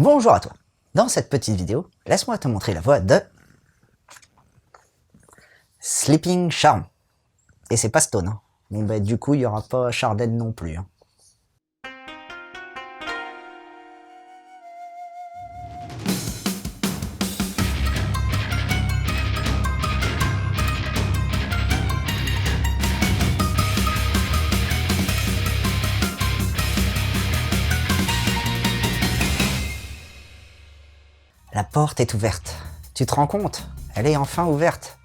Bonjour à toi. Dans cette petite vidéo, laisse-moi te montrer la voix de Sleeping Charm. Et c'est pas Stone. Hein. Bon ben du coup il y aura pas Charden non plus. Hein. La porte est ouverte. Tu te rends compte? Elle est enfin ouverte.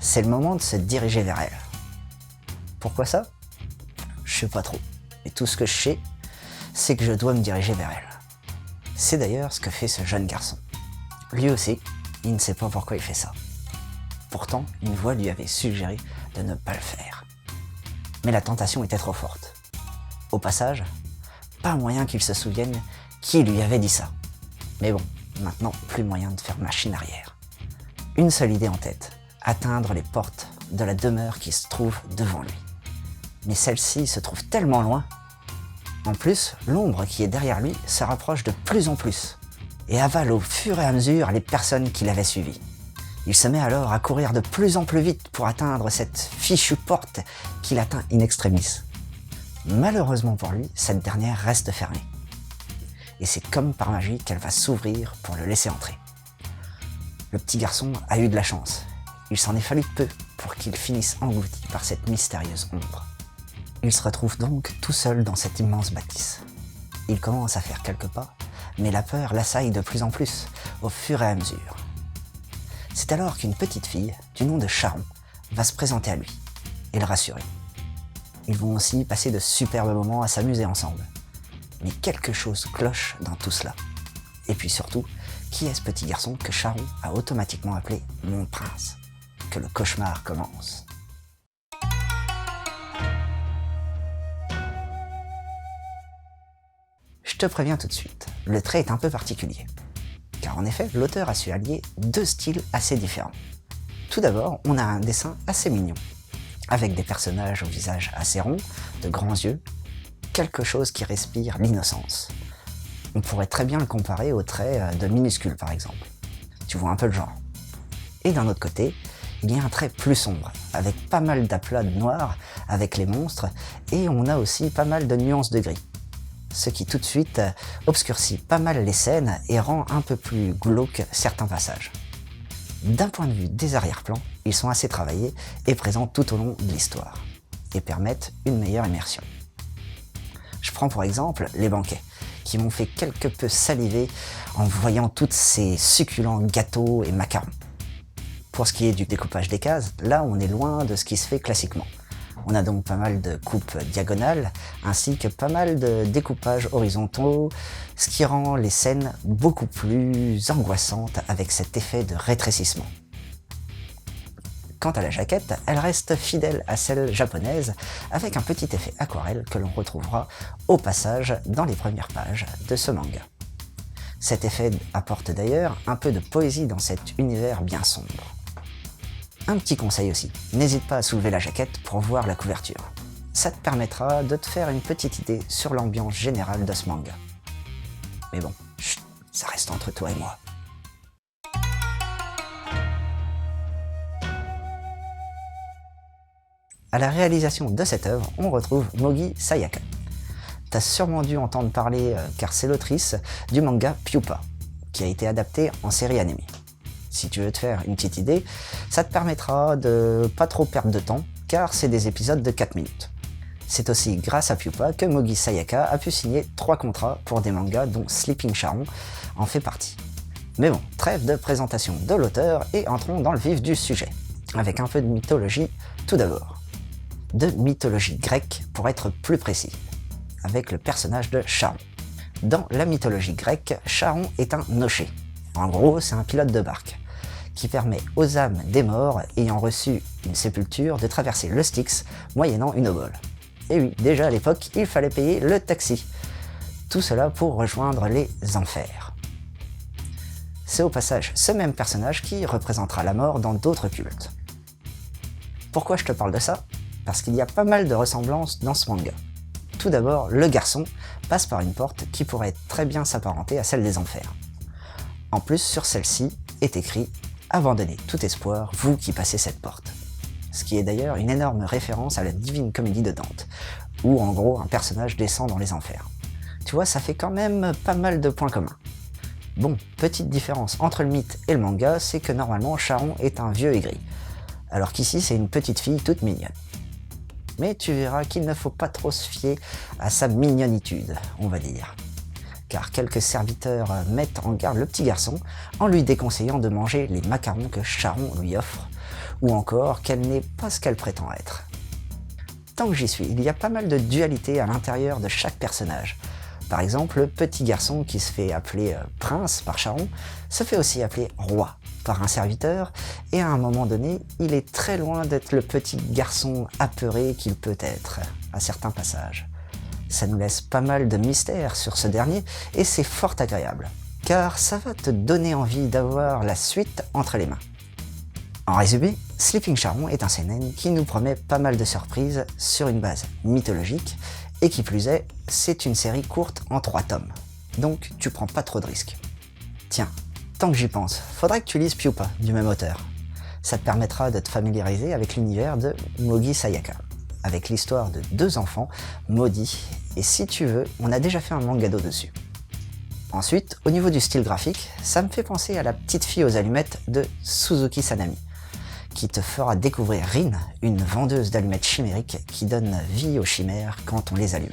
C'est le moment de se diriger vers elle. Pourquoi ça? Je sais pas trop. Mais tout ce que je sais, c'est que je dois me diriger vers elle. C'est d'ailleurs ce que fait ce jeune garçon. Lui aussi, il ne sait pas pourquoi il fait ça. Pourtant, une voix lui avait suggéré de ne pas le faire. Mais la tentation était trop forte. Au passage, pas moyen qu'il se souvienne qui lui avait dit ça. Mais bon, maintenant, plus moyen de faire machine arrière. Une seule idée en tête, atteindre les portes de la demeure qui se trouve devant lui. Mais celle-ci se trouve tellement loin. En plus, l'ombre qui est derrière lui se rapproche de plus en plus et avale au fur et à mesure les personnes qui l'avaient suivi. Il se met alors à courir de plus en plus vite pour atteindre cette fichue porte qu'il atteint in extremis. Malheureusement pour lui, cette dernière reste fermée. Et c'est comme par magie qu'elle va s'ouvrir pour le laisser entrer. Le petit garçon a eu de la chance. Il s'en est fallu peu pour qu'il finisse englouti par cette mystérieuse ombre. Il se retrouve donc tout seul dans cette immense bâtisse. Il commence à faire quelques pas, mais la peur l'assaille de plus en plus, au fur et à mesure. C'est alors qu'une petite fille, du nom de Charon, va se présenter à lui et le rassurer. Ils vont aussi passer de superbes moments à s'amuser ensemble. Mais quelque chose cloche dans tout cela. Et puis surtout, qui est ce petit garçon que Charon a automatiquement appelé mon prince? Que le cauchemar commence. Je te préviens tout de suite, le trait est un peu particulier. Car en effet, l'auteur a su allier deux styles assez différents. Tout d'abord, on a un dessin assez mignon, avec des personnages au visage assez rond, de grands yeux, quelque chose qui respire l'innocence. On pourrait très bien le comparer au trait de Minuscule par exemple. Tu vois un peu le genre. Et d'un autre côté, il y a un trait plus sombre, avec pas mal d'aplats de noir avec les monstres, et on a aussi pas mal de nuances de gris. Ce qui tout de suite obscurcit pas mal les scènes et rend un peu plus glauque certains passages. D'un point de vue des arrière-plans, ils sont assez travaillés et présents tout au long de l'histoire, et permettent une meilleure immersion. Je prends pour exemple les banquets, qui m'ont fait quelque peu saliver en voyant tous ces succulents gâteaux et macarons. Pour ce qui est du découpage des cases, là on est loin de ce qui se fait classiquement. On a donc pas mal de coupes diagonales, ainsi que pas mal de découpages horizontaux, ce qui rend les scènes beaucoup plus angoissantes avec cet effet de rétrécissement. Quant à la jaquette, elle reste fidèle à celle japonaise, avec un petit effet aquarelle que l'on retrouvera au passage dans les premières pages de ce manga. Cet effet apporte d'ailleurs un peu de poésie dans cet univers bien sombre. Un petit conseil aussi, n'hésite pas à soulever la jaquette pour voir la couverture. Ça te permettra de te faire une petite idée sur l'ambiance générale de ce manga. Mais bon, chut, ça reste entre toi et moi. À la réalisation de cette œuvre, on retrouve Mogi Sayaka. T'as sûrement dû entendre parler car c'est l'autrice du manga Pyupa, qui a été adapté en série animée. Si tu veux te faire une petite idée, ça te permettra de pas trop perdre de temps, car c'est des épisodes de 4 minutes. C'est aussi grâce à Pyupa que Mogi Sayaka a pu signer 3 contrats pour des mangas dont Sleeping Charm en fait partie. Mais bon, trêve de présentation de l'auteur et entrons dans le vif du sujet, avec un peu de mythologie tout d'abord. De mythologie grecque pour être plus précis, avec le personnage de Charon. Dans la mythologie grecque, Charon est un noché. En gros, c'est un pilote de barque, qui permet aux âmes des morts ayant reçu une sépulture de traverser le Styx moyennant une obole. Et oui, déjà à l'époque, il fallait payer le taxi. Tout cela pour rejoindre les enfers. C'est au passage ce même personnage qui représentera la mort dans d'autres cultes. Pourquoi je te parle de ça? Parce qu'il y a pas mal de ressemblances dans ce manga. Tout d'abord, le garçon passe par une porte qui pourrait très bien s'apparenter à celle des enfers. En plus, sur celle-ci est écrit « Abandonnez tout espoir, vous qui passez cette porte ». Ce qui est d'ailleurs une énorme référence à la Divine Comédie de Dante, où en gros un personnage descend dans les enfers. Tu vois, ça fait quand même pas mal de points communs. Bon, petite différence entre le mythe et le manga, c'est que normalement Charon est un vieux aigri, alors qu'ici c'est une petite fille toute mignonne. Mais tu verras qu'il ne faut pas trop se fier à sa mignonitude, on va dire. Car quelques serviteurs mettent en garde le petit garçon en lui déconseillant de manger les macarons que Charon lui offre, ou encore qu'elle n'est pas ce qu'elle prétend être. Tant que j'y suis, il y a pas mal de dualité à l'intérieur de chaque personnage. Par exemple, le petit garçon qui se fait appeler prince par Charon se fait aussi appeler roi par un serviteur, et à un moment donné, il est très loin d'être le petit garçon apeuré qu'il peut être à certains passages. Ça nous laisse pas mal de mystère sur ce dernier, et c'est fort agréable, car ça va te donner envie d'avoir la suite entre les mains. En résumé, Sleeping Charon est un seinen qui nous promet pas mal de surprises sur une base mythologique, et qui plus est, c'est une série courte en 3 tomes, donc tu prends pas trop de risques. Tiens, tant que j'y pense, faudrait que tu lises Pupa, du même auteur. Ça te permettra de te familiariser avec l'univers de Mogi Sayaka, avec l'histoire de 2 enfants maudits, et si tu veux, on a déjà fait un mangado dessus. Ensuite, au niveau du style graphique, ça me fait penser à la petite fille aux allumettes de Suzuki Sanami, qui te fera découvrir Rin, une vendeuse d'allumettes chimériques qui donne vie aux chimères quand on les allume.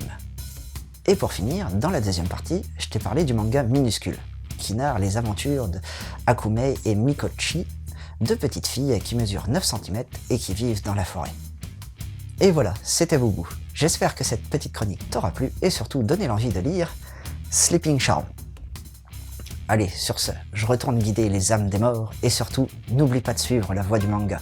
Et pour finir, dans la deuxième partie, je t'ai parlé du manga Minuscule, qui narre les aventures de Akume et Mikochi, 2 petites filles qui mesurent 9 cm et qui vivent dans la forêt. Et voilà, c'était Boubou. J'espère que cette petite chronique t'aura plu et surtout donné l'envie de lire Sleeping Charon. Allez, sur ce, je retourne guider les âmes des morts et surtout, n'oublie pas de suivre la voie du manga.